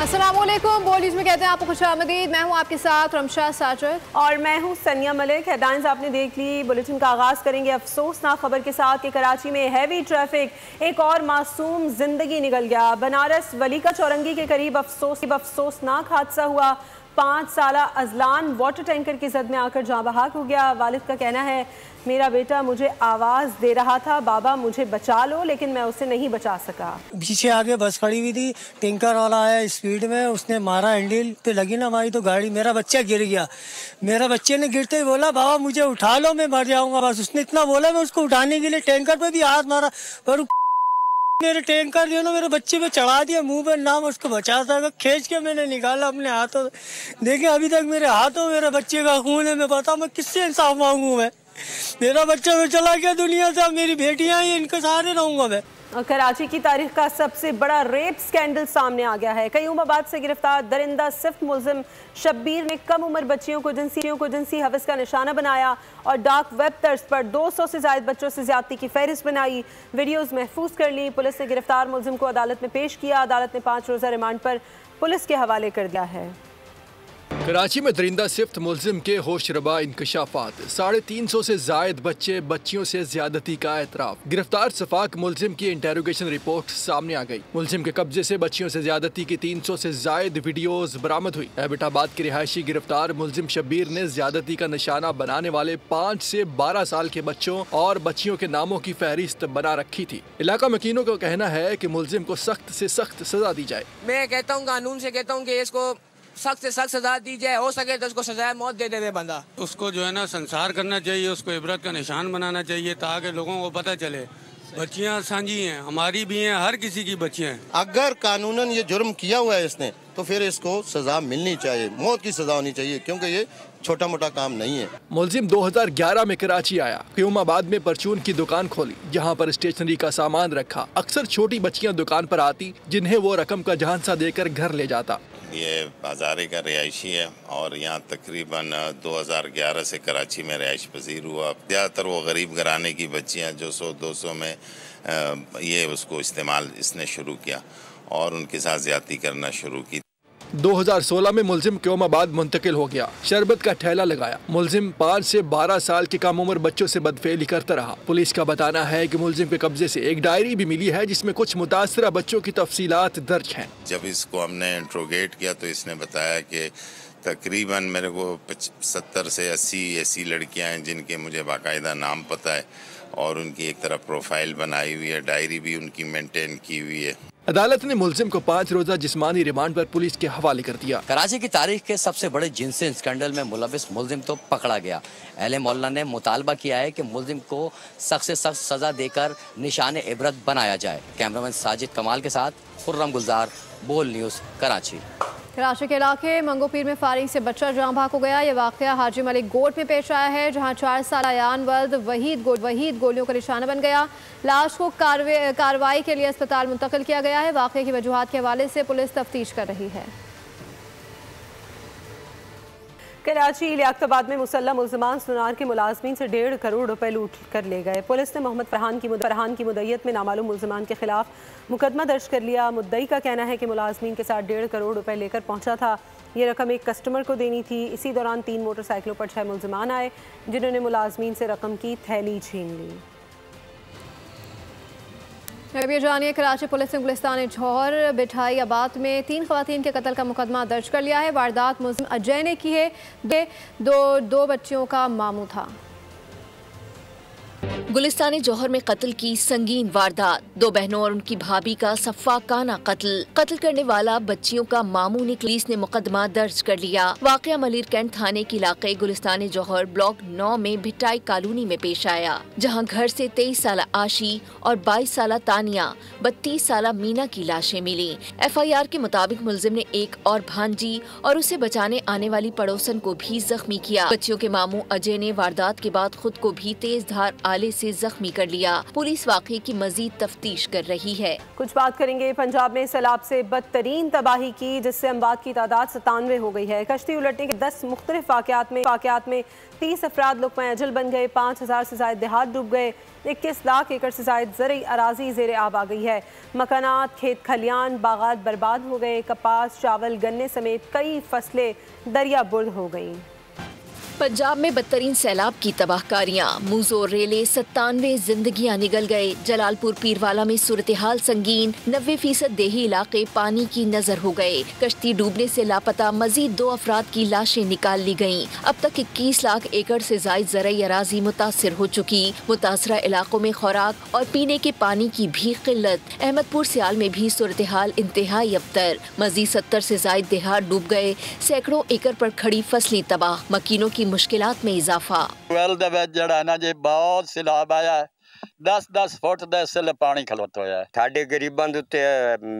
अस्सलामुअलैकुम, बोल न्यूज़ में कहते हैं आपको खुशामदीद। मैं हूं आपके साथ रमशा साजिद और मैं हूं सनिया मलिक। हेडलाइंस आपने देख ली। बुलेटिन का आगाज़ करेंगे अफसोसनाक खबर के साथ कि कराची में हैवी ट्रैफिक, एक और मासूम जिंदगी निकल गया। बनारस वलीका चौरंगी के करीब अफसोसनाक हादसा हुआ। 5 साला अजलान वाटर टैंकर की जद में आकर जाँ बहक हो गया। वालिद का कहना है, मेरा बेटा मुझे आवाज़ दे रहा था, बाबा मुझे बचा लो, लेकिन मैं उसे नहीं बचा सका। पीछे आगे बस खड़ी हुई थी, टैंकर वाला आया स्पीड में, उसने मारा, हैंडल पे लगी ना हमारी तो गाड़ी, मेरा बच्चा गिर गया। मेरा बच्चे ने गिरते ही बोला, बाबा मुझे उठा लो, मैं मर जाऊंगा। बस उसने इतना बोला, मैं उसको उठाने के लिए टैंकर पे भी हाथ मारा, पर मेरे टैंकर जो ना मेरे बच्चे पे चढ़ा दिया, मुंह पे नाम उसको बचा सका। खींच के मैंने निकाला अपने हाथों। देखिए अभी तक मेरे हाथों मेरे बच्चे का खून है। मैं बता, मैं किससे इंसाफ मांगू? मैं, मेरा बच्चा तो चला गया दुनिया से, मेरी बेटियां ही, इनके सहारे रहूंगा मैं। कराची की तारीख का सबसे बड़ा रेप स्कैंडल सामने आ गया है। कयूमाबाद से गिरफ्तार दरिंदा सिफ्त मुलजिम शब्बीर ने कम उम्र बच्चियों को जिनसी हवस का निशाना बनाया और डार्क वेब तर्ज पर 200 से ज्यादा बच्चों से ज्यादती की फहरिस्त बनाई, वीडियोस महफूज कर ली। पुलिस ने गिरफ्तार मुलजिम को अदालत में पेश किया। अदालत ने 5 रोजा रिमांड पर पुलिस के हवाले कर दिया है। कराची में दरिंदा सिफ्त मुलजिम के होशरबा इंकशाफात, 350 से जायद बच्चे बच्चियों से ज्यादती का एतराफ। गिरफ्तार सफाक मुलजिम की इंटेरोगेशन रिपोर्ट सामने आ गई। मुलजिम के कब्जे से बच्चियों से ज्यादती की 300 से जायद वीडियोस बरामद हुई। एबटाबाद के रिहायशी गिरफ्तार मुलजिम शब्बीर ने ज्यादती का निशाना बनाने वाले 5 से 12 साल के बच्चों और बच्चियों के नामों की फहरिस्त बना रखी थी। इलाका मकीनों का कहना है कि मुलजिम को सख्त से सख्त सजा दी जाए। मैं कहता हूँ, कानून से कहता हूँ कि इसको सख्त से सख्त सजा दी जाए, हो सके तो उसको सजाए मौत दे दे बंदा। उसको जो है ना संसार करना चाहिए, उसको इबरत का निशान बनाना चाहिए, ताकि लोगों को पता चले बच्चियां साझी हैं, हमारी भी हैं, हर किसी की बच्चियां हैं। अगर कानूनन ये जुर्म किया हुआ है इसने, तो फिर इसको सजा मिलनी चाहिए, मौत की सजा होनी चाहिए, क्योंकि ये छोटा मोटा काम नहीं है। मुलजिम 2011 में कराची आया, कयूमाबाद में परचून की दुकान खोली, जहां पर स्टेशनरी का सामान रखा। अक्सर छोटी बच्चियां दुकान पर आती, जिन्हें वो रकम का झांसा देकर घर ले जाता। ये बाजारे का रिहायशी है और यहाँ तकरीबन 2011 से कराची में रिहाइश पजीर हुआ। ज़्यादातर वो गरीब घराने की बच्चियाँ जो 100-200 में ये उसको इस्तेमाल इसने शुरू किया और उनके साथ ज़्यादती करना शुरू की। 2016 में मुलजिम कयूमाबाद मुंतकिल हो गया, शरबत का ठेला लगाया। मुलजिम 5 से 12 साल के कम उम्र बच्चों से बदफेली करता रहा। पुलिस का बताना है कि मुलजिम के कब्जे से एक डायरी भी मिली है, जिसमें कुछ मुतासरा बच्चों की तफसीलात दर्ज हैं। जब इसको हमने इंट्रोगेट किया तो इसने बताया कि तकरीबन मेरे को 70 से 80 ऐसी लड़कियां हैं जिनके मुझे बाकायदा नाम पता है और उनकी एक तरफ प्रोफाइल बनाई हुई है, डायरी भी उनकी मेंटेन की हुई है। अदालत ने मुलजिम को 5 रोजा जिस्मानी रिमांड पर पुलिस के हवाले कर दिया। कराची की तारीख के सबसे बड़े जिनसी स्कैंडल में मुलविस मुलजिम तो पकड़ा गया। अहले मोहल्ला ने मुतालबा किया है कि मुलजिम को सख्त से सख्त सजा देकर निशाने इबरत बनाया जाए। कैमरामैन साजिद कमाल के साथ खुर्रम गुलजार, बोल न्यूज़, कराची। कराची के इलाके मंगोपीर में फायरिंग से बच्चा जाँ बहक हो गया। यह वाक़या हाजी मलिक गोट में पेश आया है, जहां 4 साल अयान वल्द वहीद गोलियों का निशाना बन गया। लाश को कार्रवाई के लिए अस्पताल मुंतकिल किया गया है। वाक़े की वजूहात के हवाले से पुलिस तफ्तीश कर रही है। कराची लियाकताबाद में मुसल्लह मुल्ज़िमान सुनार के मुलाजमीन से 1.5 करोड़ रुपए लूट कर ले गए। पुलिस ने मोहम्मद फरहान की मुद्दईयत में नामालूम मुल्ज़िमान के खिलाफ मुकदमा दर्ज कर लिया। मुद्दई का कहना है कि मुलाजमीन के साथ 1.5 करोड़ रुपए लेकर पहुंचा था। ये रकम एक कस्टमर को देनी थी। इसी दौरान 3 मोटरसाइकिलों पर 6 मुल्ज़िमान आए, जिन्होंने मुलाजमीन से रकम की थैली छीन ली। अब ये जानिए, कराची पुलिस ने गुलिस्तान जौहर बिठाई आबाद में 3 खवातीन के कत्ल का मुकदमा दर्ज कर लिया है। वारदात मुलजिम अजय ने की है। दो बच्चियों का मामू था। गुलिस्तान जौहर में कत्ल की संगीन वारदात, 2 बहनों और उनकी भाभी का सफाकाना कत्ल करने वाला बच्चियों का मामू ने पुलिस ने मुकदमा दर्ज कर लिया। वाकया मलिर कैंट थाने के इलाके गुलिस्तान जौहर ब्लॉक 9 में भिटाई कॉलोनी में पेश आया, जहां घर से 23 साल आशी और 22 साल तानिया, 32 साल मीना की लाशें मिली। FIR के मुताबिक मुलजिम ने एक और भांजी और उसे बचाने आने वाली पड़ोसन को भी जख्मी किया। बच्चियों के मामू अजय ने वारदात के बाद खुद को भी तेज धार आले से जख्मी कर लिया। पुलिस वाक़े की मजीद तफ्तीश कर रही है। कुछ बात करेंगे पंजाब में सैलाब से बदतरीन तबाही की, जिससे अमवात की तादाद 97 हो गई है। कश्ती उलटने के 10 मुख्तलिफ वाक़यात में 30 अफराद लुक़मा अजल बन गए, 5000 से ज़ायद देहात डूब गए, 21 लाख एकड़ से ज़ायद ज़रई अराजी ज़ेर आब आ गई है। मकानात, खेत खलियान, बागात बर्बाद हो गए। कपास, चावल, गन्ने समेत कई फसलें दरिया बुर्द हो गईं। पंजाब में बदतरीन सैलाब की तबाहकारियां, मुजोर रेले, 97 जिंदगियां निगल गए। जलालपुर पीरवाला में सूरत हाल संगीन, 90% देही इलाके पानी की नजर हो गए। कश्ती डूबने से लापता मजीद 2 अफराद की लाशें निकाल ली गयीं। अब तक 21 लाख एकड़ से जायद ज़रई अराजी मुतासर हो चुकी। मुतासरा इलाकों में खुराक और पीने के पानी की भी किल्लत। अहमदपुर सियाल में भी सूरत हाल इंतहाई अबतर, मजीद 70 से जायद देहात डूब गए। सैकड़ों एकड़ पर खड़ी फसलें तबाह, मकीनों की मुश्किलात में इजाफा। बहुत सैलाब आया है, 10-10 फुट दे सिले पानी खलोता है। साडे गरीबां दे उत्ते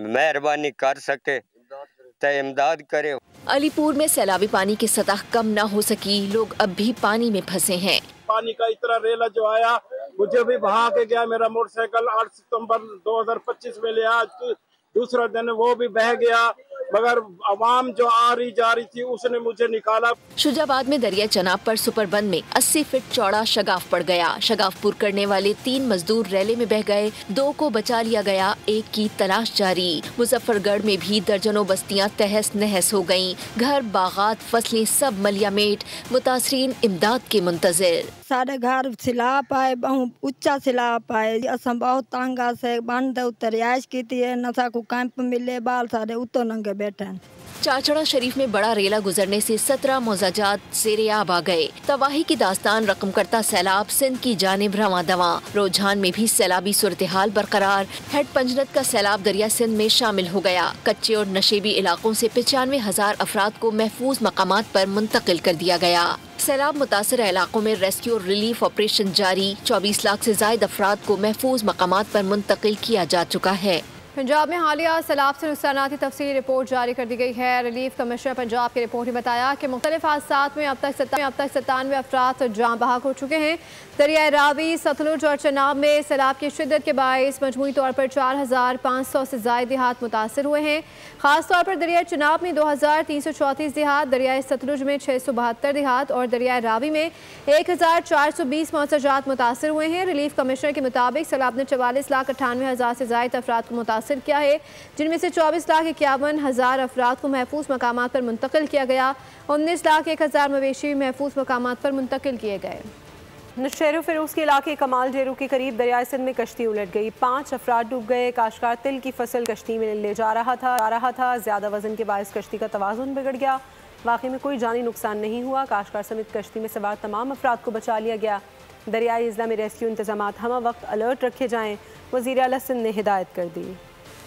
मेहरबानी कर सके ते इमदाद करे। अलीपुर में सैलाबी पानी की सतह कम न हो सकी, लोग अब भी पानी में फंसे हैं। पानी का इतना रेला जो आया मुझे भी बहा के गया। मेरा मोटरसाइकिल 8 सितंबर 2025 में लिया, आज दूसरा दिन वो भी बह गया, मगर अवाम जो आ रही जा रही थी उसने मुझे निकाला। शुजाबाद में दरिया चनाब पर सुपरबंद में 80 फीट चौड़ा शगाफ पड़ गया। शगाफ करने वाले 3 मजदूर रैले में बह गए, 2 को बचा लिया गया, 1 की तलाश जारी। मुजफ्फरगढ़ में भी दर्जनों बस्तियां तहस नहस हो गयीं। घर, बागात, फसलें सब मलियामेट। मुतासरीन इमदाद के मुंतजिर। साढ़े घर सिलाब आए, बहुत उच्चा सिलाब आए। असं बहुत तंगा से बंद उत्तर रिहाइश की थी, नशा को कैंप मिले, बाल सारे उत्तो नंगे बैठे। चाचड़ा शरीफ में बड़ा रेला गुजरने से 17 मौजाजात ज़ेरे आब आ गए। तबाही की दास्तान रकम करता सैलाब सिंध की जानिब रवां दवां। रोजान में भी सैलाबी सूरत हाल बरकरार। हेड पंजनत का सैलाब दरिया सिंध में शामिल हो गया। कच्चे और नशेबी इलाकों से 95,000 अफराद को महफूज मकामात पर मुंतकिल कर दिया गया। सैलाब मुतासर इलाकों में रेस्क्यू और रिलीफ ऑपरेशन जारी। 24 लाख से जायद अफराद को महफूज मकामात पर मुंतकिल किया जा चुका है। पंजाब में हालिया सैलाब से नुकसानात की तफसीली रिपोर्ट जारी कर दी गई है। रिलीफ कमिश्नर पंजाब की रिपोर्ट ने बताया कि मुख्तलिफ हादसात में अब तक 97 अफराद जाँ बहक हो चुके हैं। दरियाए रावी, सतलुज और चनाब में सैलाब की शिद्दत के बायस मजमूई तौर पर 4500 से जायद देहात मुतासर हुए हैं। खास तौर पर दरियाए चनाब में 2334 देहात, दरियाए सतलुज में 672 देहात और दरियाए रावी में 1420 मौजाजात मुतासर हुए हैं। रिलीफ कमिश्नर के मुताबिक सैलाब ने 44,98,000 से जायद अफराद को मुतासर किया है, जिनमें से 24,51,000 अफराद को महफूज मकामात पर मुंतकिल किया गया। 19,01,000 मवेशी महफूज मकामात पर मुंतकिल किए गए। नशेरो फिरोज के इलाके कमाल जेरू के करीब दरियाए सिंध में कश्ती उलट गई, 5 अफराद डूब गए। काश्तकार तिल की फसल कश्ती में ले जा रहा था। ज्यादा वजन के बायस कश्ती का तवाज़ुन बिगड़ गया। वाक़े में कोई जानी नुकसान नहीं हुआ। काश्तकार समेत कश्ती में सवार तमाम अफराद को बचा लिया गया। दरियाई इज़ला में रेस्क्यू इंतजाम हम वक्त अलर्ट रखे जाएँ, वज़ीर आला सिंध ने हिदायत कर दी।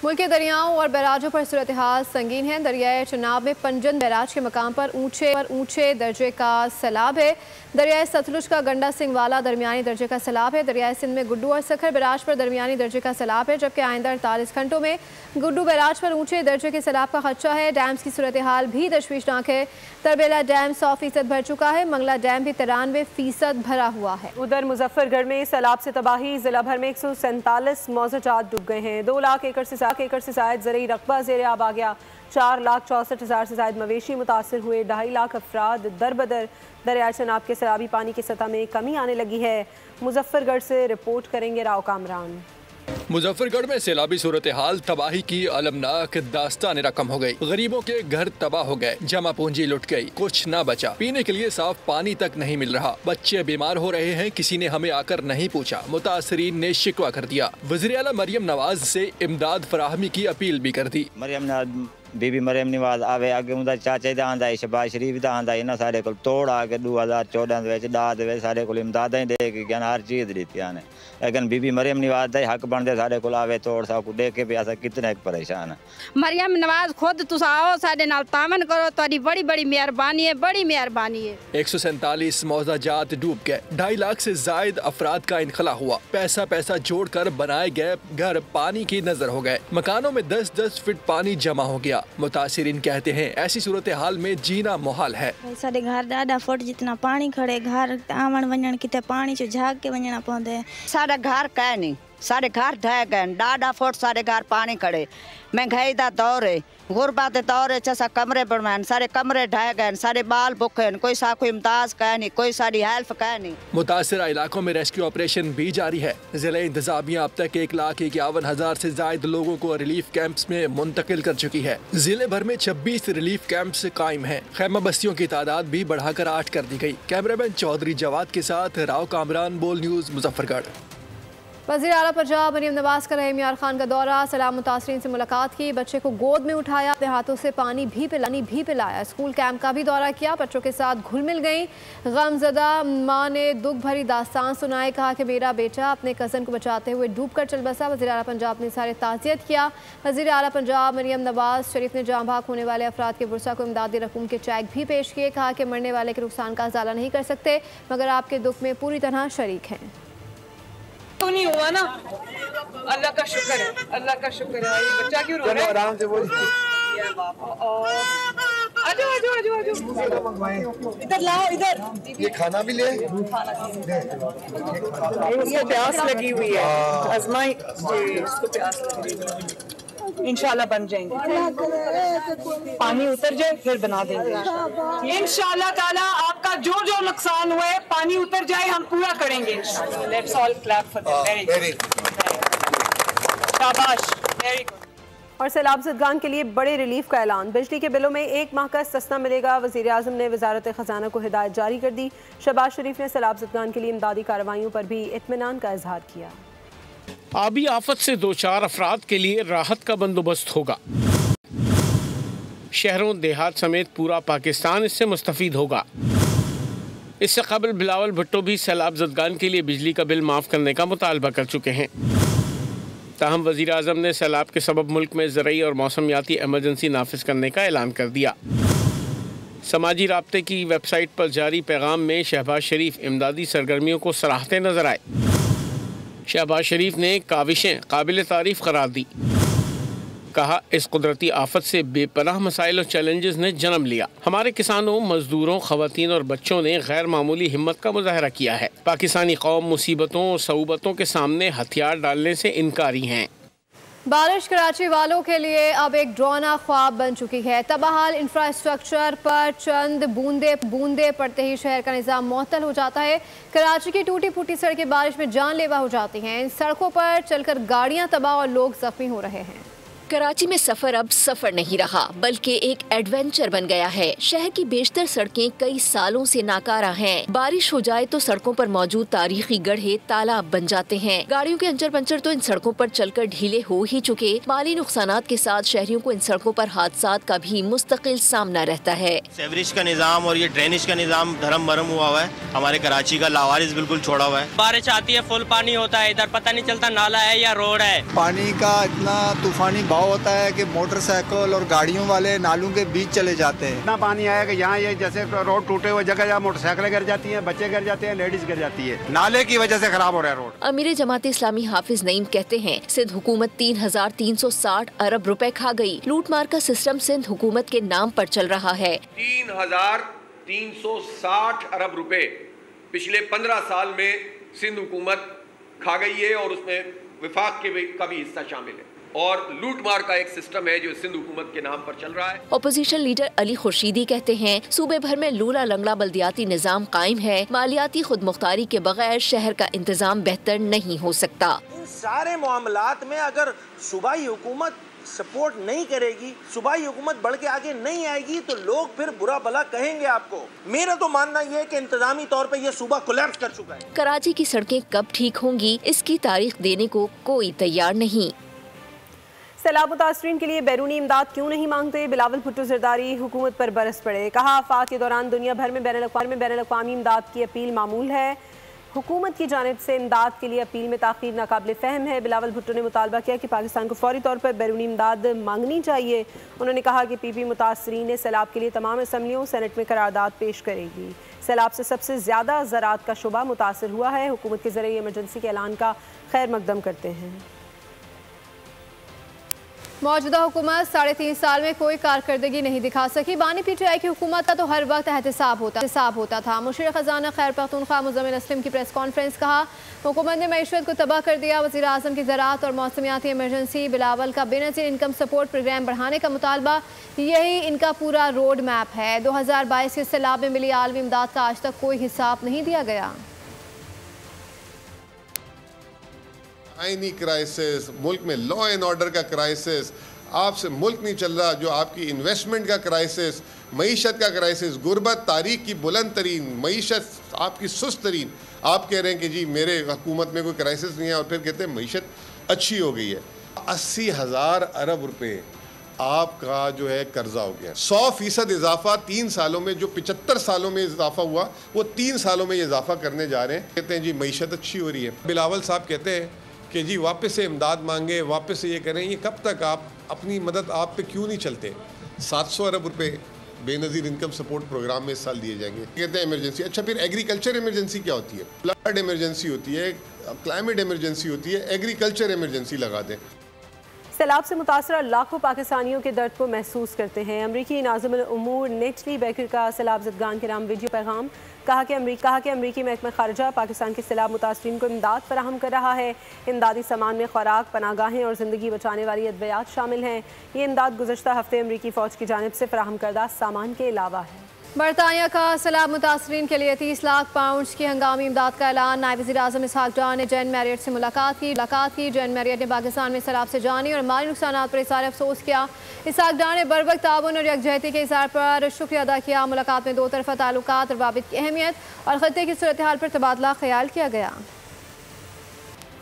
मुल्क के दरियाओं और बैराजों पर सूरत हाल संगीन है। दरियाए चनाब में पंजन बैराज के मकाम पर ऊंचे दर्जे का सैलाब है। दरियाए सतलुज का गंडा सिंह वाला दरमियानी दर्जे का सैलाब है। दरियाए सिंध में गुड्डू और सखर बैराज पर दरमियानी दर्जे का सैलाब है, जबकि आइंदा 48 घंटों में गुड्डू बैराज पर ऊंचे दर्जे के सैलाब का खदशा है। डैम्स की सूरत हाल भी तशवीशनाक है। तरबेला डैम 100% भर चुका है। मंगला डैम भी 93% भरा हुआ है। उधर मुजफ्फरगढ़ में सैलाब से तबाही, जिला भर में 147 मौजाजात डूब गए हैं। 2 लाख एकड़ से जायद ज़रई रकबा ज़ेरे आब आ गया। 4,64,000 से जायद मवेशी मुतासर हुए। 2.5 लाख अफराद दरबदर। दरियाए चनाब के सैलाबी पानी की सतह में कमी आने लगी है। मुजफ्फरगढ़ से रिपोर्ट करेंगे राव कामरान। मुजफ्फरगढ़ में सैलाबी सूरत हाल तबाही की अलमनाक दास्तान रकम हो गई। गरीबों के घर तबाह हो गए, जमा पूंजी लुट गई, कुछ न बचा। पीने के लिए साफ पानी तक नहीं मिल रहा। बच्चे बीमार हो रहे हैं, किसी ने हमें आकर नहीं पूछा। मुतासरीन ने शिकवा कर दिया। वज़ीर आला मरियम नवाज से इमदाद फराहमी की अपील भी कर दी। बीबी मरियम नवाज आवे अगे उनका चाचे का आंदा शहबाज शरीफ का आंदा इन्होंने सारे को तोड़ आके 2014 डाह सारे को इमदाद दे के हर चीज़ दी ने, लेकिन बीबी मरियम नवाज का हक बनते सारे को आवे तोड़ सब कुछ दे के भी अस कितने परेशान है। मरियम नवाज खुद तुस आओ साडे नाल तामन करो, तुहाडी बड़ी बड़ी मेहरबानी है, बड़ी मेहरबानी है। 147 मौजाजात डूब गए। 2.5 लाख से जायद अफराद का इनखला हुआ। पैसा जोड़कर बनाए गए घर पानी की नजर हो गए। मकानों में 10-10 फीट पानी जमा हो गया। होगा। मुतासिरीन कहते हैं ऐसी सूरत हाल में जीना मुहाल है। साढ़े घर ॾाढा फुट जितना पानी खड़े, घर आवन वञण किथे पानी चो झाग के वञणा पवंदे। साढ़े घर कह नहीं, साढ़े घर ढह गए, ॾाढा फुट साढ़े घर पानी खड़े। महंगाई दा दौर है, गुरबत दौर है, असा कमरे बनवान, सारे कमरे ढह गए, सारे बाल बुखे, कोई सा कोई इमदाद कह नहीं, कोई सारी हेल्प कह नहीं। मुतासरा इलाकों में रेस्क्यू ऑपरेशन भी जारी है। जिला इंतजामिया अब तक 1,51,000 से ज्यादा लोगों को रिलीफ कैंप्स में मुंतकिल कर चुकी है। जिले भर में 26 रिलीफ कैंप्स कायम है। खैमा बस्तियों की तादाद भी बढ़ाकर 8 कर दी गई। कैमरामैन चौधरी जवाद के साथ राव कामरान, बोल न्यूज, मुजफ्फरगढ़। वज़ीर आला पंजाब मरियम नवाज का रहीम यार खान का दौरा, सलाम मुतासरीन से मुलाकात की, बच्चे को गोद में उठाया, अपने हाथों से पानी भी पिलाया। स्कूल कैंप का भी दौरा किया, बच्चों के साथ घुल मिल गई। गमजदा माँ ने दुख भरी दास्तान सुनाए, कहा कि मेरा बेटा अपने कज़न को बचाते हुए डूब कर चल बसा। वज़ीर आला पंजाब ने सारे ताज़ियत किया। वज़ीर आला पंजाब मरियम नवाज शरीफ ने जाँ भाग होने वाले अफराद के बुरसा को इमदादी रकूम के चेक भी पेश किए। कहा कि मरने वाले के नुकसान का अज़ाला नहीं कर सकते, मगर आपके दुख में पूरी तरह शरीक हैं। तो नहीं हुआ ना, अल्लाह का शुक्र है, अल्लाह का शुक्र है। ये बच्चा क्यों रो रहा है? आराम से बोल। आजो आजो आजो आजो, इधर लाओ, इधर। ये खाना भी ले। इसको प्यास लगी हुई है, आजमाई जी, इसको प्यास लगी हुई है। इंशाल्लाह बन जाएंगे, पानी उतर जाए फिर बना देंगे इंशाल्लाह ताला। आपका जो जो नुकसान हुआ है पानी उतर जाए, हम पूरा करेंगे। Let's all clap for them. Very शाबाश, वेरी गुड। और सैलाब ज़दगान के लिए बड़े रिलीफ का ऐलान, बिजली के बिलों में 1 माह का सस्ता मिलेगा। वज़ीर आज़म ने वज़ारत ख़ज़ाना को हिदायत जारी कर दी। शहबाज शरीफ ने सैलाब ज़दगान के लिए इमदादी कार्रवाइयों पर भी इत्मीनान का इजहार किया। आबी आफत से 2-4 अफराद के लिए राहत का बंदोबस्त होगा। शहरों देहात समेत पूरा पाकिस्तान इससे मुस्तफ़ीद होगा। इससे कबल बिलावल भुट्टो भी सैलाब ज़दगान के लिए बिजली का बिल माफ़ करने का मुतालबा कर चुके हैं। ताहम वज़ीर आज़म ने सैलाब के सबब मुल्क में ज़रई और मौसमियाती एमरजेंसी नाफिज करने का ऐलान कर दिया। समाजी राब्ते की वेबसाइट पर जारी पैगाम में शहबाज शरीफ इमदादी सरगर्मियों को सराहते नजर आए। शहबाज शरीफ ने काविशें काबिल तारीफ़ करार दी। कहा, इस कुदरती आफत से बेपनाह मसाइल और चैलेंजेस ने जन्म लिया। हमारे किसानों, मजदूरों, खवातीन और बच्चों ने गैर मामूली हिम्मत का मुजाहरा किया है। पाकिस्तानी कौम मुसीबतों और सऊबतों के सामने हथियार डालने से इनकारी हैं। बारिश कराची वालों के लिए अब एक ड्रोना ख्वाब बन चुकी है। तबाहाल इंफ्रास्ट्रक्चर पर चंद बूंदे पड़ते ही शहर का निज़ाम मुअत्तल हो जाता है। कराची की टूटी फूटी सड़कें बारिश में जानलेवा हो जाती हैं। इन सड़कों पर चलकर गाड़ियां तबाह और लोग जख्मी हो रहे हैं। कराची में सफर अब सफर नहीं रहा, बल्कि एक एडवेंचर बन गया है। शहर की बेशतर सड़कें कई सालों से नाकारा हैं। बारिश हो जाए तो सड़कों पर मौजूद तारीखी गड्ढे तालाब बन जाते हैं। गाड़ियों के अंचर पंचर तो इन सड़कों पर चलकर ढीले हो ही चुके। माली नुकसानात के साथ शहरियों को इन सड़कों पर हादसात का भी मुस्तकिल सामना रहता है। सेवरेज का निज़ाम और ये ड्रेनेज का निज़ाम धर्म भरम हुआ हुआ है। हमारे कराची का लावारिस बिल्कुल छोड़ा हुआ है। बारिश आती है, फुल पानी होता है, इधर पता नहीं चलता नाला है या रोड है। पानी का इतना तूफानी बहाव होता है कि मोटरसाइकिल और गाड़ियों वाले नालों के बीच चले जाते हैं। इतना पानी आया कि यहाँ ये जैसे रोड टूटे हुए जगह जहाँ मोटरसाइकिलें गिर जाती हैं, बच्चे गिर जाते हैं, लेडीज गिर जाती है, नाले की वजह से खराब हो रहा है रोड। अमीर जमात इस्लामी हाफिज नईम कहते हैं, सिंध हुकूमत 3,360 अरब रुपए खा गई। लूटमार का सिस्टम सिंध हुकूमत के नाम पर चल रहा है। 3,360 अरब रुपए पिछले 15 साल में सिंध हुकूमत खा गई है और उसमें विफाक का भी हिस्सा शामिल है। और लूटमार का एक सिस्टम है जो सिंध हुकूमत के नाम पर चल रहा है। ओपोजिशन लीडर अली खुर्शीदी कहते हैं, सूबे भर में लूला लंगड़ा बल्दियाती निजाम कायम है। मालियाती खुद मुख्तारी के बगैर शहर का इंतजाम बेहतर नहीं हो सकता। इन सारे मामलात में अगर सूबाई हुकूमत सपोर्ट नहीं करेगी, सूबाई हुकूमत बढ़ के आगे नहीं आएगी, तो लोग फिर बुरा भला कहेंगे आपको। मेरा तो मानना यह है कि इंतजामी तौर पे ये सूबा कोलैप्स कर चुका है। कराची की सड़कें कब ठीक होंगी, इसकी तारीख देने को कोई तैयार नहीं। सैलाब मुतासरीन के लिए बैरूनी इमदाद क्यों नहीं मांगते, बिलावल भुट्टो जरदारी हुकूमत पर बरस पड़े। कहा, आफात के दौरान दुनिया भर में बैनुल-अक़वामी इमदाद की अपील मामूल है। हुकूमत की जानिब से इमदाद के लिए अपील में ताख़ीर नाकाबिल फ़हम है। बिलावल भुट्टो ने मुतालबा किया कि पाकिस्तान को फौरी तौर पर बैरूनी इमदाद मांगनी चाहिए। उन्होंने कहा कि पीपी मुतासरीन ने सैलाब के लिए तमाम असम्बलियों सेनेट में करारदाद पेश करेगी। सैलाब से सबसे ज़्यादा ज़राअत का शुबा मुतासर हुआ है। हुकूमत के ज़रिए इमरजेंसी के ऐलान का खैर मकदम करते हैं। मौजूदा हुकूमत 3.5 साल में कोई कारकर्दगी नहीं दिखा सकी। बानी पीटीआई की हुकूमत का तो हर वक्त एहतसाब होता था। मुशीर खजाना खैर पख्तूनख्वा मुज़म्मिल असलम की प्रेस कॉन्फ्रेंस, कहा हुकूमत ने मईशत को तबाह कर दिया। वज़ीर आज़म की ज़राअत और मौसमियाती इमरजेंसी बिलावल का बेनज़ीर इनकम सपोर्ट प्रोग्राम बढ़ाने का मुतालबा, यही इनका पूरा रोड मैप है। 2022 के सैलाब में मिली आलमी इमदाद का आज तक कोई हिसाब नहीं दिया गया। आईनी क्राइसिस, मुल्क में लॉ एंड ऑर्डर का क्राइसिस, आपसे मुल्क नहीं चल रहा, जो आपकी इन्वेस्टमेंट का क्राइसिस, मईशत का क्राइसिस, गुर्बत तारीख की बुलंद तरीन मईशत आपकी सुस्त तरीन, आप कह रहे हैं कि जी मेरे हुकूमत में कोई क्राइसिस नहीं है और फिर कहते हैं मईशत अच्छी हो गई है। 80,000 अरब रुपए आपका जो है कर्जा हो गया। 100% इजाफा 3 सालों में, जो 75 सालों में इजाफा हुआ वो 3 सालों में इजाफा करने जा रहे हैं। कहते हैं जी मईशत अच्छी हो रही है। बिलावल साहब कहते हैं कि जी वापस से इमदाद मांगे, वापस से ये करें, ये कब तक आप अपनी मदद आप पे क्यों नहीं चलते? 700 अरब रुपए बेनज़ीर इनकम सपोर्ट प्रोग्राम में इस साल दिए जाएंगे। कहते हैं इमरजेंसी। अच्छा, फिर एग्रीकल्चर इमरजेंसी क्या होती है? फ्लड इमरजेंसी होती है, क्लाइमेट इमरजेंसी होती है, एग्रीकल्चर इमरजेंसी लगा दें। सैलाब से मुतासरा लाखों पाकिस्तानियों के दर्द को महसूस करते हैं। अमरीकी नाज़िमुल उमूर नेटली बेकर का सैलाब ज़दगान के नाम वीडियो पैगाम, कहा कि अमरीकी महकमा खारजा पाकिस्तान के सैलाब मुतासरीन को इमदाद फराहम कर रहा है। इमदादी सामान में खुराक, पनागाहें और ज़िंदगी बचाने वाली अद्वियात शामिल हैं। ये इमदाद गुज़श्ता हफ्ते अमरीकी फ़ौज की जानिब से फराहम करदा सामान के अलावा है। बरतानिया का सैलाब मुतासरीन के लिए 30 लाख पाउंड की हंगामी इमदाद का ऐलान। नायब वज़ीर आज़म इसहाक डार ने जैन मैरियट से मुलाकात की। जैन मैरियट ने पाकिस्तान में सैलाब से जानी और माली नुकसान पर इज़हार अफसोस किया। इसहाक डार ने बरवक्त ताउन और यकजहती के इज़हार पर शुक्रिया अदा किया। मुलाकात में 2 तरफ़ा ताल्लुकात और रवाबित की अहमियत और ख़त्ते की सूरत हाल पर तबादला ख्याल किया गया।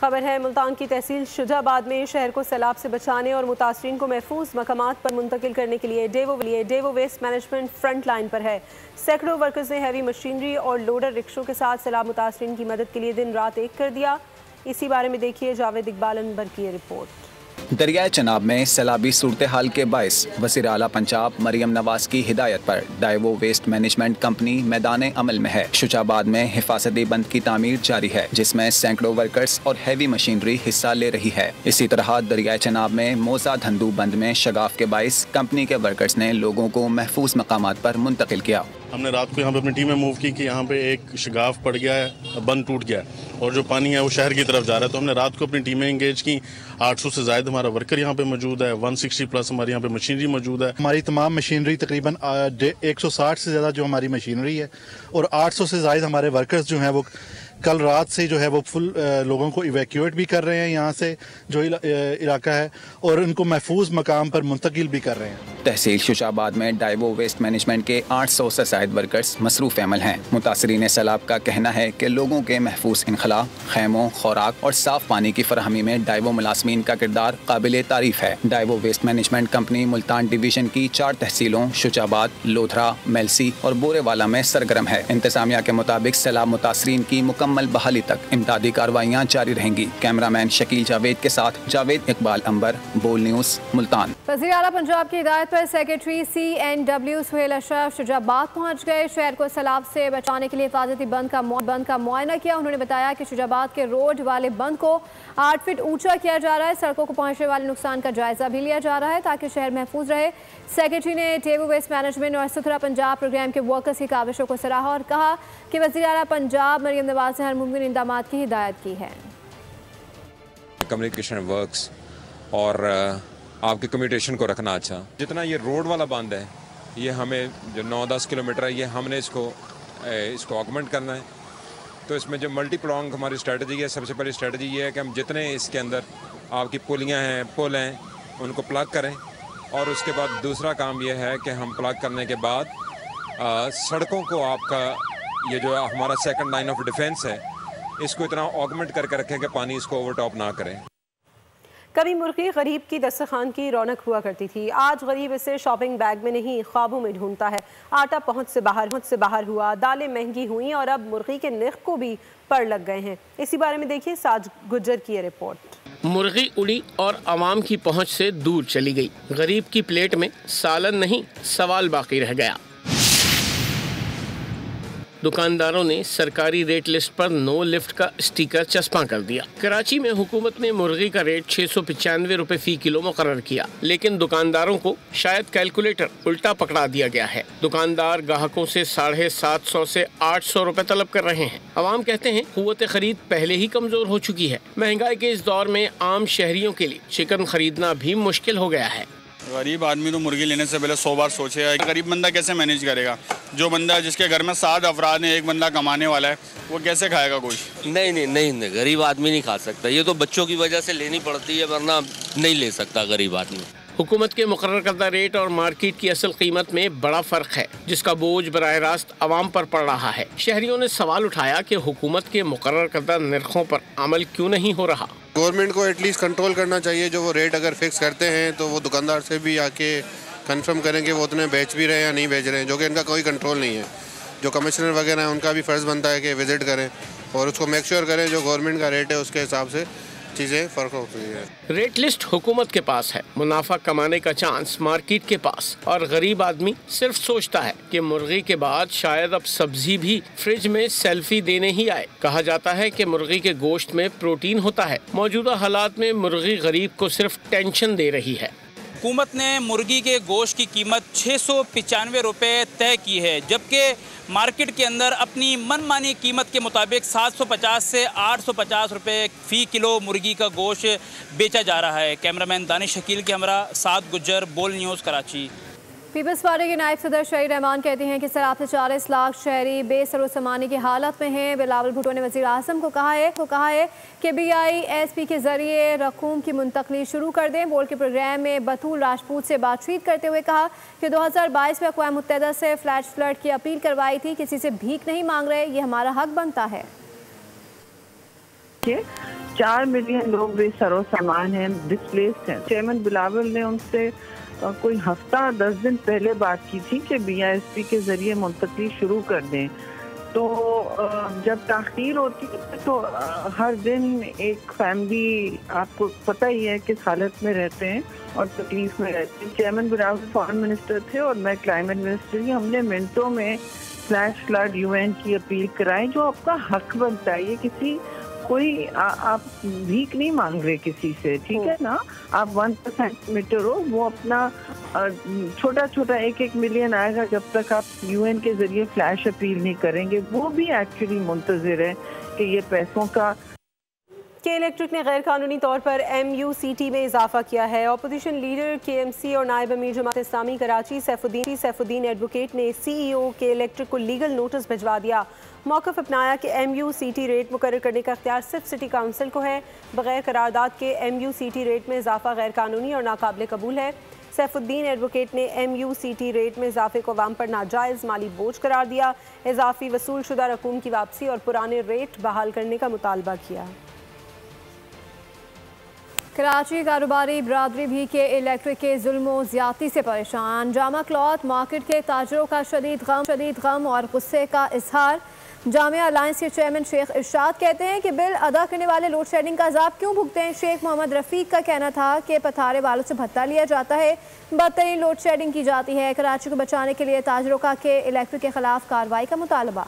खबर है मुल्तान की तहसील शुजाबाद में शहर को सैलाब से बचाने और मुतासरीन को महफूज मकामात पर मुंतकिल करने के लिए Daewoo waste management front line पर है। सैकड़ों वर्कर्स ने हैवी मशीनरी और लोडर रिक्शों के साथ सैलाब मुतासरीन की मदद के लिए दिन रात एक कर दिया। इसी बारे में देखिए जावेद इकबाल अनबर की रिपोर्ट। दरियाए चनाब में सैलाबी सूरत हाल के बायस वज़ीर आला पंजाब मरियम नवाज की हिदायत पर डाइवो वेस्ट मैनेजमेंट कंपनी मैदान अमल में है। शुजाबाद में हिफाजती बंद की तामीर जारी है, जिसमें सैकड़ों वर्कर्स और हैवी मशीनरी हिस्सा ले रही है। इसी तरह दरियाए चनाब में मोजा धंधू बंद में शगाफ के बायस कंपनी के वर्कर्स ने लोगों को महफूज मकामात पर मुंतकिल किया। हमने रात को यहाँ पे अपनी टीमें मूव की कि यहाँ पे एक शगाफ पड़ गया है, बंद टूट गया है और जो पानी है वो शहर की तरफ जा रहा है। तो हमने रात को अपनी टीमें इंगेज की। 800 से ज़ायद हमारा वर्कर यहाँ पे मौजूद है, 160 प्लस हमारी यहाँ पे मशीनरी मौजूद है। हमारी तमाम मशीनरी तकरीबन 160 से ज़्यादा जो हमारी मशीनरी है और 800 से ज़ायद हमारे वर्कर्स जो हैं वो कल रात से जो है वो फुल लोगों को इवैक्यूएट भी कर रहे हैं यहाँ से जो इलाका है और उनको महफूज मकाम पर मुंतकिल भी कर रहे हैं। तहसील शुजाबाद में डाइवो वेस्ट मैनेजमेंट के 800 से ज़ायद वर्कर्स मसरूफ़ अमल हैं। मुतासरीन सैलाब का कहना है कि लोगों के महफूज इनखला, खैमों, खुराक और साफ पानी की फराहमी में डाइवो मुलाजमीन का किरदार काबिल तारीफ है। Daewoo waste management company Multan division की 4 तहसीलों शुजाबाद, लोधरा, मेलसी और बोरेवाला में सरगर्म है। इंतजामिया के मुताबिक सैलाब मुतासरीन की मुकम्मल बहाली तक इमदादी कार्रवाइयाँ जारी रहेंगी। कैमरामैन शकील जावेद के साथ जावेद इकबाल अंबर, बोल न्यूज़, मुल्तान। वज़ीर आला पंजाब की हिदायत पर सेक्रेटरी CNW सुहेल अशरफ शुजाबाद पहुँच गए। शहर को सैलाब से बचाने के लिए हिफाजती बंद का मुआयना किया। उन्होंने बताया कि शुजाबाद के रोड वाले बंद को 8 फीट ऊंचा किया जा रहा है। सड़कों को पहुँचने वाले नुकसान का जायजा भी लिया जा रहा है ताकि शहर महफूज रहे। सेक्रेटरी ने डेवो वेस्ट मैनेजमेंट और सुथरा पंजाब प्रोग्राम के वर्कर्स की काविशों को सराहा और कहा कि वज़ीर आला पंजाब मरियम नवाज से हर मुमकिन इंतजामात की हिदायत की है। कम्युनिकेशन वर्क्स और आपके कम्यूटेशन को रखना अच्छा। जितना ये रोड वाला बंद है, ये हमें जो 9-10 किलोमीटर है, ये हमने इसको ऑगमेंट करना है। तो इसमें जो मल्टी प्लॉन्ग हमारी स्ट्रेटजी है, सबसे पहली स्ट्रेटजी ये है कि हम जितने इसके अंदर आपकी पुलियाँ हैं, पुल हैं, उनको प्लग करें। और उसके बाद दूसरा काम ये है कि हम प्लग करने के बाद सड़कों को आपका ये जो हमारा सेकंड लाइन ऑफ डिफेंस है, इसको इतना ऑगमेंट करके रखें कि पानी इसको ओवरटॉप ना करें। कभी मुर्गी गरीब की दस्तरखान की रौनक हुआ करती थी। आज गरीब इसे शॉपिंग बैग में नहीं ख्वाबों में ढूंढता है। आटा पहुंच से बाहर हुआ, दालें महंगी हुई और अब मुर्गी के नर्ख को भी पर लग गए हैं। इसी बारे में देखिए साज गुज्जर की रिपोर्ट। मुर्गी उड़ी और आवाम की पहुंच से दूर चली गई। गरीब की प्लेट में सालन नहीं, सवाल बाकी रह गया। दुकानदारों ने सरकारी रेट लिस्ट पर नो लिफ्ट का स्टिकर चस्पा कर दिया। कराची में हुकूमत ने मुर्गी का रेट 695 रुपए फी किलो मुकर्रर किया, लेकिन दुकानदारों को शायद कैलकुलेटर उल्टा पकड़ा दिया गया है। दुकानदार ग्राहकों से 750 से 800 रुपए तलब कर रहे हैं। अवाम कहते हैं कुव्वत खरीद पहले ही कमजोर हो चुकी है। महंगाई के इस दौर में आम शहरियों के लिए चिकन खरीदना भी मुश्किल हो गया है। गरीब आदमी तो मुर्गी लेने से पहले 100 बार सोचेगा। गरीब बंदा कैसे मैनेज करेगा? जो बंदा जिसके घर में 7 अफराद हैं, एक बंदा कमाने वाला है, वो कैसे खाएगा गोश्त? नहीं, गरीब आदमी नहीं खा सकता। ये तो बच्चों की वजह से लेनी पड़ती है, वरना नहीं ले सकता गरीब आदमी। हुकूमत के मुकर्रर करदा रेट और मार्केट की असल कीमत में बड़ा फर्क है, जिसका बोझ बराह रास्त आवाम पर पड़ रहा है। शहरियों ने सवाल उठाया कि हुकूमत के मुकर्रर करदा निर्खों पर अमल क्यों नहीं हो रहा। गवर्नमेंट को एटलीस्ट कंट्रोल करना चाहिए। जो वो रेट अगर फिक्स करते हैं तो वो दुकानदार से भी आके कंफर्म करें कि वो उतने बेच भी रहे हैं या नहीं बेच रहे हैं, जो कि इनका कोई कंट्रोल नहीं है। जो कमिश्नर वगैरह हैं उनका भी फ़र्ज़ बनता है कि विज़िट करें और उसको मेक श्योर करें जो गवर्नमेंट का रेट है उसके हिसाब से चीज़ें फ़र्क होती है। रेट लिस्ट हुकूमत के पास है, मुनाफा कमाने का चांस मार्केट के पास, और गरीब आदमी सिर्फ सोचता है कि मुर्गी के बाद शायद अब सब्जी भी फ्रिज में सेल्फी देने ही आए। कहा जाता है कि मुर्गी के गोश्त में प्रोटीन होता है। मौजूदा हालात में मुर्गी गरीब को सिर्फ टेंशन दे रही है। हुकूमत ने मुर्गी के गोश्त की कीमत 695 रुपये तय की है, जबकि मार्केट के अंदर अपनी मनमानी कीमत के मुताबिक 750 से 850 रुपये फ़ी किलो मुर्गी का गोश्त बेचा जा रहा है। कैमरामैन दानिश शकील के हमरा साद गुज्जर, बोल न्यूज़ कराची। पीपल्स पार्टी के नायब सदर शहीद रहमान कहते हैं कि सराब से 40 लाख शहरी बेसरोसमानी की हालत में हैं। बिलावल भुट्टो ने वज़ीर आज़म को कहा है कि BISP के ज़रिए रकूम की मुंतकली शुरू कर दें। बोल के प्रोग्राम में बतूल राजपूत से बातचीत करते हुए कहा कि 2022 में अक़वाम मुत्तहिदा से फ्लैश फ्लड की अपील करवाई थी। किसी से भीख नहीं मांग रहे, ये हमारा हक बनता है। 4 मिलियन लोग बेसरोसामान हैं, डिस्प्लेस्ड हैं। चेयरमैन बिलावल ने उनसे कोई हफ्ता 10 दिन पहले बात की थी कि BISP के ज़रिए मुंतकली शुरू कर दें। तो जब ताख़ीर होती है तो हर दिन एक फैमिली, आपको पता ही है किस हालत में रहते हैं और तकलीफ में रहते हैं। चेयरमैन बिलावल फॉरेन मिनिस्टर थे और मैं क्लाइमेट मिनिस्टर थी। हमने मिनटों में फ्लैश फ्लड UN की अपील कराई, जो आपका हक बनता है। ये किसी कोई आप भीख नहीं मांग रहे किसी से, ठीक है ना? आप 1% मीटर हो, वो अपना छोटा छोटा 1-1 मिलियन आएगा जब तक आप UN के जरिए फ्लैश अपील नहीं करेंगे। वो भी एक्चुअली मुंतज़िर है कि ये पैसों का। के इलेक्ट्रिक ने गैर कानूनी तौर पर MUCT में इजाफा किया है। अपोजिशन लीडर KMC और नायब अमीर जमात इस्लामी कराची सैफुद्दीन एडवोकेट ने CEO के इलेक्ट्रिक को लीगल नोटिस भिजवा दिया। मौक़िफ़ अपनाया कि MUCT रेट मुकर्रर करने का इख्तियार सिर्फ सिटी काउंसिल को है। बगैर करारदाद के MUCT रेट में इजाफा गैर कानूनी और नाकाबिल कबूल है। सैफुद्दीन एडवोकेट ने MUCT रेट में इजाफे को अवाम पर नाजायज़ माली बोझ करार दिया। इजाफी वसूल शुदा रकूम की वापसी और पुराने रेट बहाल करने का मुतालबा किया। कराची कारोबारी बरादरी भी के इलेक्ट्रिक के जुल्म ज़्यादती से परेशान। जामा क्लॉथ मार्केट के ताजरों का शदीद गम और गुस्से का इजहार। जामिया अलायंस के चेयरमैन शेख इरशाद कहते हैं कि बिल अदा करने वाले लोड शेडिंग का अजाब क्यों भुगते हैं। शेख मोहम्मद रफ़ीक का कहना था कि पथारे वालों से भत्ता लिया जाता है, बदतरीन लोड शेडिंग की जाती है। कराची को बचाने के लिए ताजरों का के इलेक्ट्रिक के खिलाफ कार्रवाई का मुतालबा।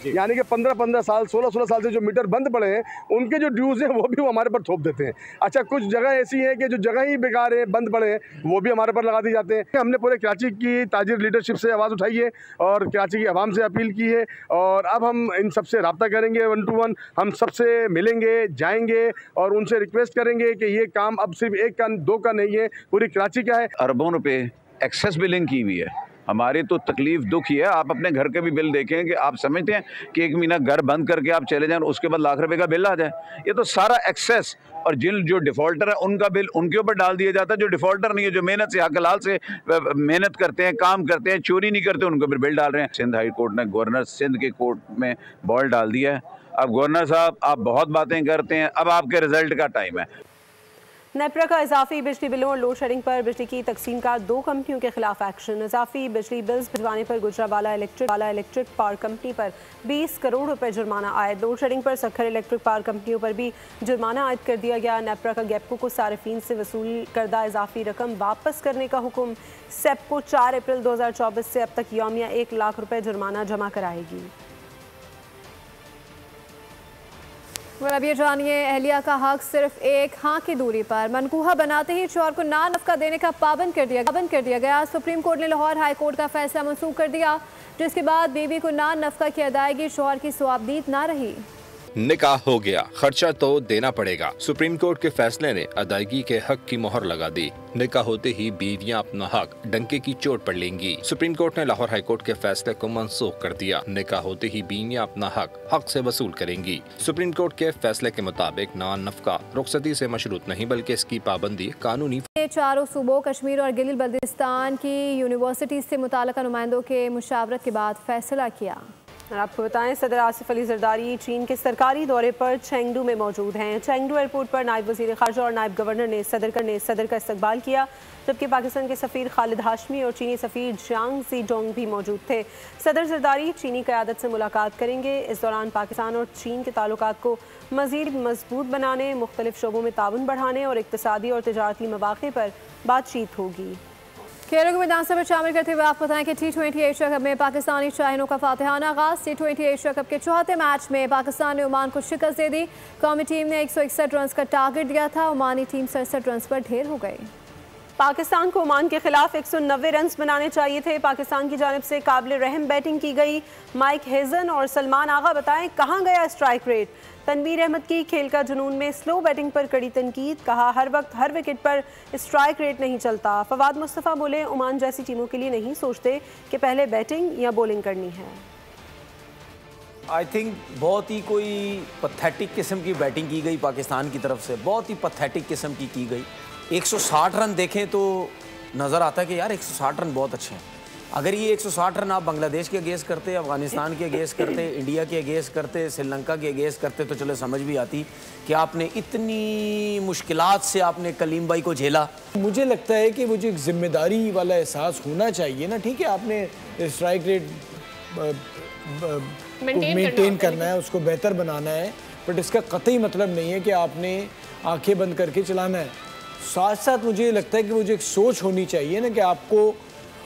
यानी कि 15-15 साल 16-16 साल से जो मीटर बंद पड़े हैं उनके जो ड्यूज हैं वो भी वो हमारे पर थोप देते हैं। अच्छा, कुछ जगह ऐसी हैं कि जो जगह ही बेकार है, बंद पड़े हैं, वो भी हमारे पर लगा दिए जाते हैं। हमने पूरे कराची की ताजिर लीडरशिप से आवाज़ उठाई है और कराची की आवाम से अपील की है और अब हम इन सबसे रब्ता करेंगे 1 to 1। हम सबसे मिलेंगे, जाएंगे और उनसे रिक्वेस्ट करेंगे कि ये काम अब सिर्फ 1 का 2 का नहीं है, पूरी कराची का है। अरबों रुपए एक्सेस बिलिंग की हुई है। हमारी तो तकलीफ दुख ही है। आप अपने घर के भी बिल देखें कि आप समझते हैं कि 1 महीना घर बंद करके आप चले जाएं और उसके बाद लाख रुपए का बिल आ जाए। ये तो सारा एक्सेस, और जो डिफ़ॉल्टर है उनका बिल उनके ऊपर डाल दिया जाता है। जो डिफ़ॉल्टर नहीं है, जो मेहनत से हक हलाल से मेहनत करते हैं, काम करते हैं, चोरी नहीं करते, उनके ऊपर बिल डाल रहे हैं। सिंध हाई कोर्ट ने गवर्नर सिंध के कोर्ट में बॉल डाल दिया है। अब गवर्नर साहब, आप बहुत बातें करते हैं, अब आपके रिजल्ट का टाइम है। नेपरा का इजाफी बिजली बिलों और लोड शेडिंग पर बिजली की तकसीम का 2 कंपनियों के खिलाफ एक्शन। इजाफी बिजली बिल्स भिजवाने पर गुजरावाला इलेक्ट्रिक पावर कंपनी पर 20 करोड़ रुपए जुर्माना आयद। लोड शेडिंग पर सखर इलेक्ट्रिक पावर कंपनियों पर भी जुर्माना आयद कर दिया गया। नेपरा का गैपको को सार्फिन से वसूल करदा इजाफी रकम वापस करने का हुक्म। सेपको 4 अप्रैल 2024 से अब तक यौमिया 1 लाख रुपए जुर्माना जमा कराएगी। अब ये जानिए, अहलिया का हक सिर्फ एक हाँ की दूरी पर। मनकूहा बनाते ही शौहर को नान नफका देने का पाबंद कर दिया गया। सुप्रीम कोर्ट ने लाहौर हाई कोर्ट का फैसला मनसूख कर दिया, जिसके बाद बीवी को नान नफका की अदायगी शौहर की सवाबदीद ना रही। निकाह हो गया, खर्चा तो देना पड़ेगा। सुप्रीम कोर्ट के फैसले ने अदायगी के हक की मोहर लगा दी। निकाह होते ही बीवियां अपना हक डंके की चोट पर लेंगी। सुप्रीम कोर्ट ने लाहौर हाई कोर्ट के फैसले को मनसूख कर दिया। निकाह होते ही बीवियां अपना हक से वसूल करेंगी। सुप्रीम कोर्ट के फैसले के मुताबिक नान नफका रुखसती से मशरूत नहीं, बल्कि इसकी पाबंदी कानूनी। चारों सूबों कश्मीर और गिलिल बल्तिस्तान की यूनिवर्सिटी से मुताल्लिका नुमाइंदों के मुशावरत के बाद फैसला किया। और आपको बताएं, सदर आसिफ अली जरदारी चीन के सरकारी दौरे पर चेंगडू में मौजूद हैं। चेंगडू एयरपोर्ट पर नायब वज़ीर ख़ारजा और नायब गवर्नर ने सदर का इस्तकबाल किया, जबकि पाकिस्तान के सफ़ीर खालिद हाशमी और चीनी सफ़ीर जियांग ज़ीडोंग भी मौजूद थे। सदर जरदारी चीनी क़यादत से मुलाकात करेंगे। इस दौरान पाकिस्तान और चीन के ताल्लुकात को मज़ीद मजबूत बनाने, मुख्तलिफ शोबों में ताउन बढ़ाने और इक़्तिसादी और तिजारती मवाक़े पर बातचीत होगी। खेलों के मैदान से शामिल करते हुए आपको बताएं कि T20 एशिया कप में पाकिस्तानी शाहीनों का फातिहाना आगाज। T20 एशिया कप के चौथे मैच में पाकिस्तान ने ओमान को शिकस्त दे दी। कौमी टीम ने 161 रन का टारगेट दिया था, ओमानी टीम 67 रन पर ढेर हो गई। पाकिस्तान को ओमान के खिलाफ 190 रन बनाने चाहिए थे। पाकिस्तान की जानिब से काबिल रहम बैटिंग की गई। माइक हेजन और सलमान आगा बताएं कहां गया स्ट्राइक रेट। तनवीर अहमद की खेल का जुनून में स्लो बैटिंग पर कड़ी तनकीद। कहा हर वक्त हर विकेट पर स्ट्राइक रेट नहीं चलता। फवाद मुस्तफ़ा बोले ओमान जैसी टीमों के लिए नहीं सोचते कि पहले बैटिंग या बॉलिंग करनी है। आई थिंक बहुत ही कोई पथेटिक किस्म की बैटिंग की गई पाकिस्तान की तरफ से, बहुत ही पथेटिक किस्म की गई। 160 रन देखें तो नज़र आता है कि यार 160 रन बहुत अच्छे हैं। अगर ये 160 रन आप बांग्लादेश के अगेंस्ट करते, अफगानिस्तान के अगेंस्ट करते, इंडिया के अगेंस्ट करते, श्रीलंका के अगेंस्ट करते, तो चलो समझ भी आती कि आपने इतनी मुश्किलात से आपने कलीम भाई को झेला। मुझे लगता है कि वो जो एक जिम्मेदारी वाला एहसास होना चाहिए ना, ठीक है आपने स्ट्राइक रेट मेंटेन करना है, उसको बेहतर बनाना है, बट इसका कतई मतलब नहीं है कि आपने आंखें बंद करके चलाना है। साथ साथ मुझे लगता है कि वो जो एक सोच होनी चाहिए ना कि आपको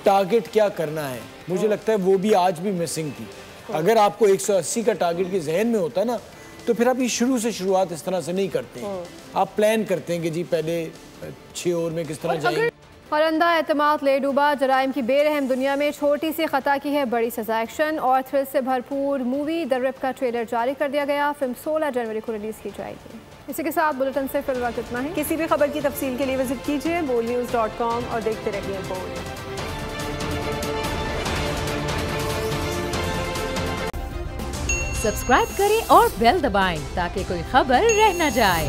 टारगेट क्या करना है, मुझे लगता है वो भी आज भी मिसिंग थी। अगर आपको 180 का टारगेट के जहन में होता ना, तो फिर आप ये शुरुआत इस तरह से नहीं करते। आप प्लान करते हैं कि जी पहले 6 ओवर में किस तरह जाएंगे। और अंधा एतमाद ले डूबा जराइम की बेरहम दुनिया में छोटी सी खता की है बड़ी सजा। एक्शन और थ्रिल से भरपूर मूवी द रिप का ट्रेलर जारी कर दिया गया। फिल्म 16 जनवरी को रिलीज की जाएगी। इसी के साथ बुलेटिन से फिलहाल इतना ही। किसी भी खबर की तफसील के लिए विजिट कीजिए bolnews.com और देखते रहिए बोल। सब्सक्राइब करें और बेल दबाएं ताकि कोई खबर रह न जाए।